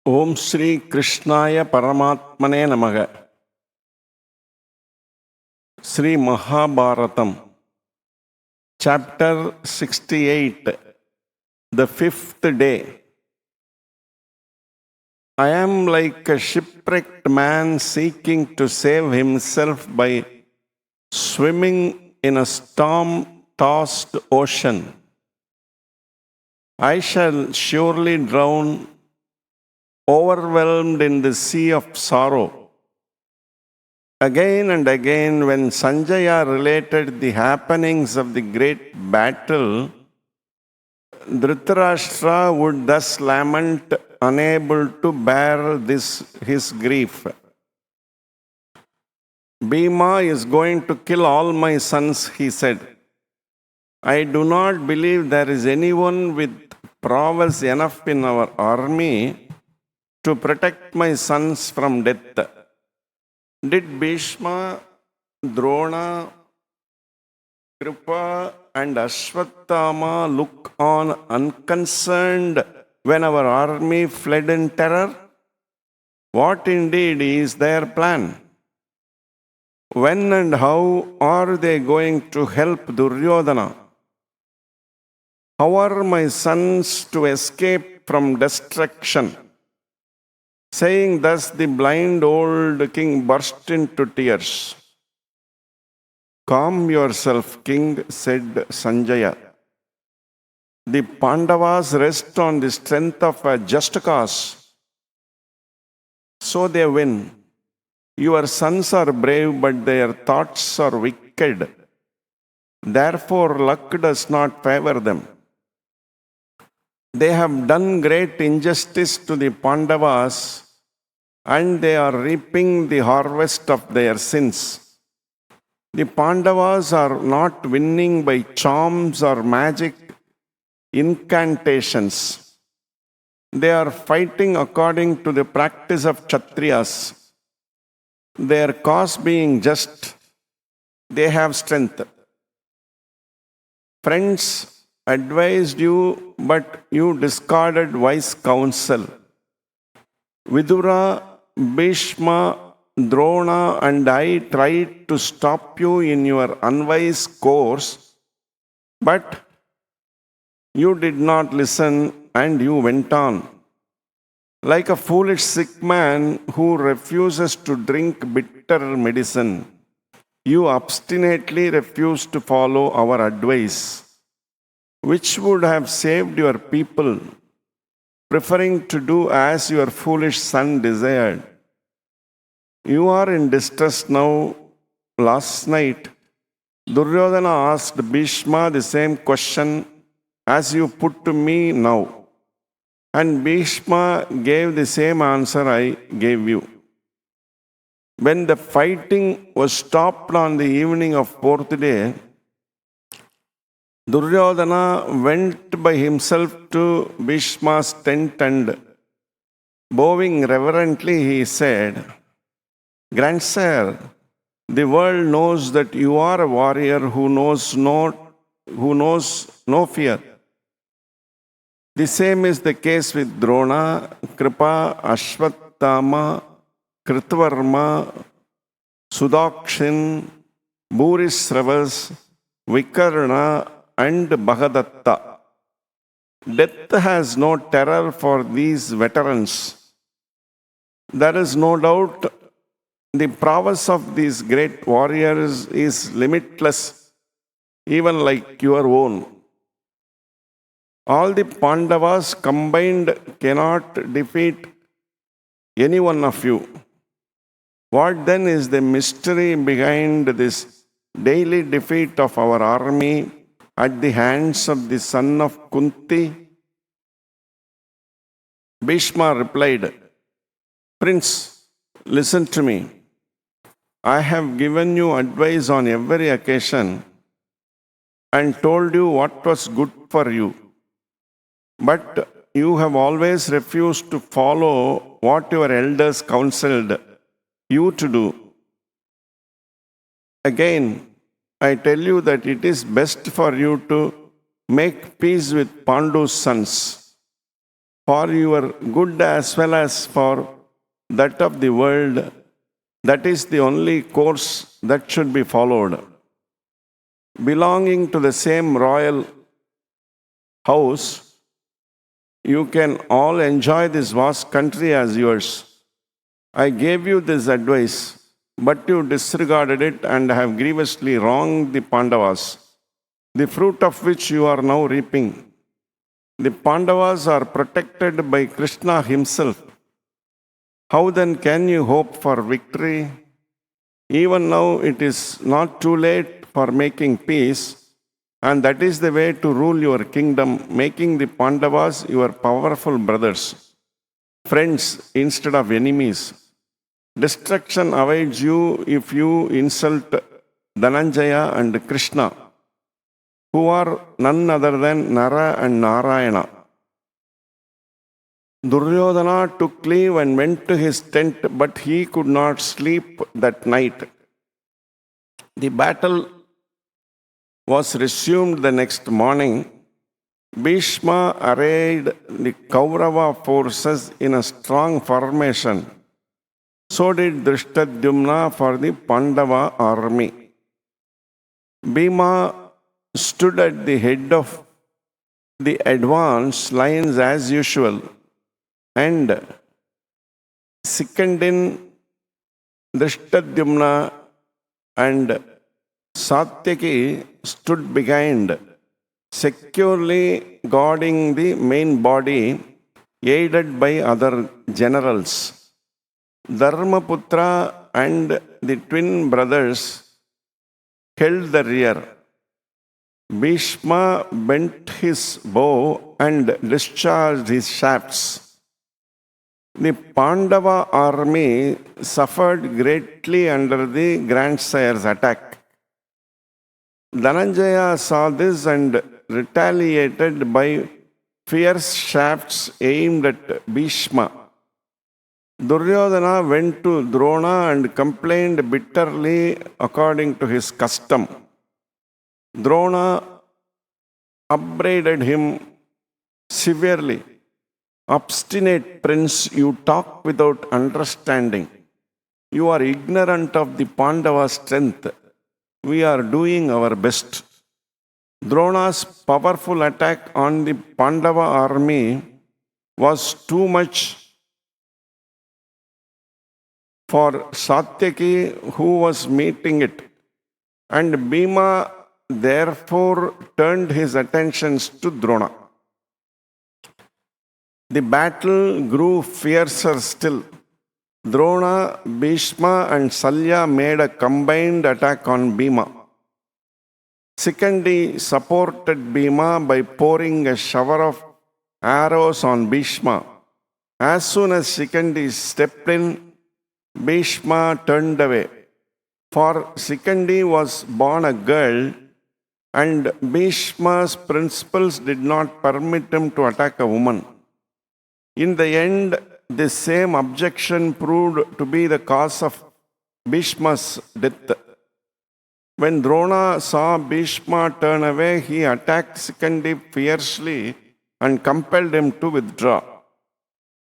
Om Shri Krishnaya Paramatmane Namaha. Sri Mahabharatham, Chapter 68, the fifth day. I am like a shipwrecked man seeking to save himself by swimming in a storm-tossed ocean. I shall surely drown, overwhelmed in the sea of sorrow. Again and again, when Sanjaya related the happenings of the great battle, Dhritarashtra would thus lament, unable to bear his grief. Bhima is going to kill all my sons, he said. I do not believe there is anyone with prowess enough in our army to protect my sons from death. Did Bhishma, Drona, Kripa and Ashwatthama look on unconcerned when our army fled in terror? What indeed is their plan? When and how are they going to help Duryodhana? How are my sons to escape from destruction? Saying thus, the blind old king burst into tears. Calm yourself, king, said Sanjaya. The Pandavas rest on the strength of a just cause. So they win. Your sons are brave, but their thoughts are wicked. Therefore, luck does not favor them. They have done great injustice to the Pandavas, and they are reaping the harvest of their sins. The Pandavas are not winning by charms or magic incantations. They are fighting according to the practice of Kshatriyas. Their cause being just, they have strength. Friends advised you, but you discarded wise counsel. Vidura, Bhishma, Drona and I tried to stop you in your unwise course, but you did not listen and you went on. Like a foolish sick man who refuses to drink bitter medicine, you obstinately refused to follow our advice, which would have saved your people, preferring to do as your foolish son desired. You are in distress now. Last night, Duryodhana asked Bhishma the same question as you put to me now, and Bhishma gave the same answer I gave you. When the fighting was stopped on the evening of fourth day, Duryodhana went by himself to Bhishma's tent and, bowing reverently, he said, Grandsire, the world knows that you are a warrior who knows no fear. The same is the case with Drona, Kripa, Ashwatthama, Kritvarma, Sudakshin, Bhurisravas, Vikarna, and Bhagadatta. Death has no terror for these veterans. There is no doubt the prowess of these great warriors is limitless, even like your own. All the Pandavas combined cannot defeat any one of you. What then is the mystery behind this daily defeat of our army at the hands of the son of Kunti? Bhishma replied, Prince, listen to me. I have given you advice on every occasion and told you what was good for you. But you have always refused to follow what your elders counseled you to do. Again, I tell you that it is best for you to make peace with Pandu's sons. for your good as well as for that of the world. That is the only course that should be followed. Belonging to the same royal house, you can all enjoy this vast country as yours. I gave you this advice, but you disregarded it and have grievously wronged the Pandavas, the fruit of which you are now reaping. The Pandavas are protected by Krishna himself. How then can you hope for victory? Even now it is not too late for making peace, and that is the way to rule your kingdom, making the Pandavas your powerful brothers, friends instead of enemies. Destruction awaits you if you insult Dhananjaya and Krishna, who are none other than Nara and Narayana. Duryodhana took leave and went to his tent, but he could not sleep that night. The battle was resumed the next morning. Bhishma arrayed the Kaurava forces in a strong formation. So did Drishtadyumna for the Pandava army. Bhima stood at the head of the advance lines as usual, and seconding Drishtadyumna and Satyaki stood behind, securely guarding the main body, aided by other generals. Dharmaputra and the twin brothers held the rear. Bhishma bent his bow and discharged his shafts. The Pandava army suffered greatly under the grandsire's attack. Dhananjaya saw this and retaliated by fierce shafts aimed at Bhishma. Duryodhana went to Drona and complained bitterly according to his custom. Drona upbraided him severely. Obstinate prince, you talk without understanding. You are ignorant of the Pandava strength. We are doing our best. Drona's powerful attack on the Pandava army was too much for Satyaki, who was meeting it, and Bhima therefore turned his attentions to Drona. The battle grew fiercer still. Drona, Bhishma, and Salya made a combined attack on Bhima. Sikandi supported Bhima by pouring a shower of arrows on Bhishma. As soon as Sikandi stepped in, Bhishma turned away. For Sikandi was born a girl, and Bhishma's principles did not permit him to attack a woman. In the end, this same objection proved to be the cause of Bhishma's death. When Drona saw Bhishma turn away, he attacked Sikandi fiercely and compelled him to withdraw.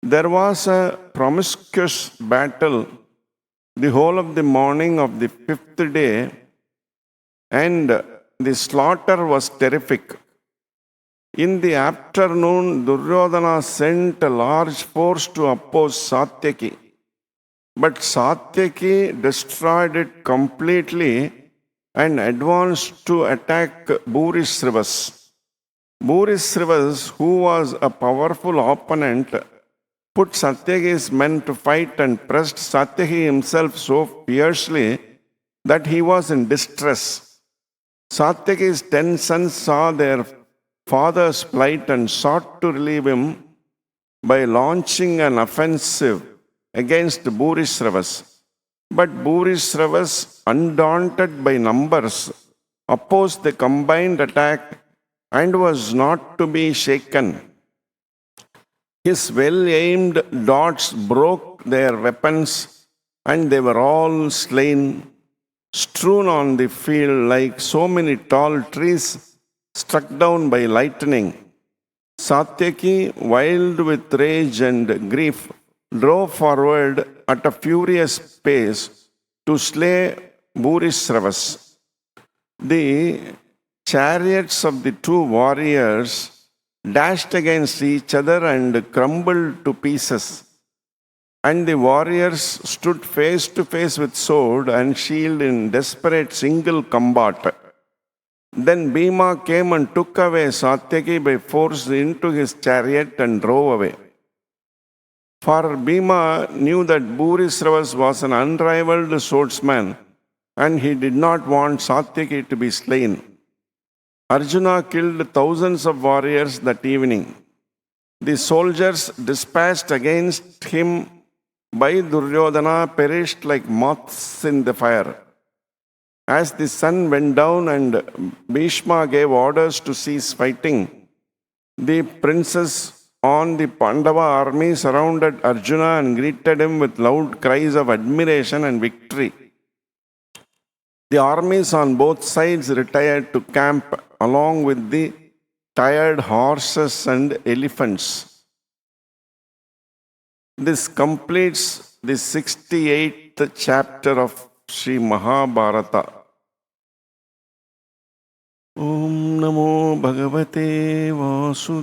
There was a promiscuous battle the whole of the morning of the fifth day, and the slaughter was terrific. In the afternoon, Duryodhana sent a large force to oppose Satyaki. But Satyaki destroyed it completely and advanced to attack Bhurishrivas. Bhurishrivas, who was a powerful opponent, put Satyaki's men to fight and pressed Satyaki himself so fiercely that he was in distress. Satyaki's 10 sons saw their father's plight and sought to relieve him by launching an offensive against Bhurishrivas. But Bhurishrivas, undaunted by numbers, opposed the combined attack and was not to be shaken. His well-aimed darts broke their weapons, and they were all slain, strewn on the field like so many tall trees struck down by lightning. Satyaki, wild with rage and grief, drove forward at a furious pace to slay Burisravas. The chariots of the two warriors dashed against each other and crumbled to pieces. And the warriors stood face to face with sword and shield in desperate single combat. Then Bhima came and took away Satyaki by force into his chariot and drove away. For Bhima knew that Burisravas was an unrivaled swordsman and he did not want Satyaki to be slain. Arjuna killed thousands of warriors that evening. The soldiers dispatched against him by Duryodhana perished like moths in the fire. As the sun went down and Bhishma gave orders to cease fighting, the princes on the Pandava army surrounded Arjuna and greeted him with loud cries of admiration and victory. The armies on both sides retired to camp along with the tired horses and elephants. This completes the 68th chapter of Sri Mahabharata. Om Namo Bhagavate Vasudevaya.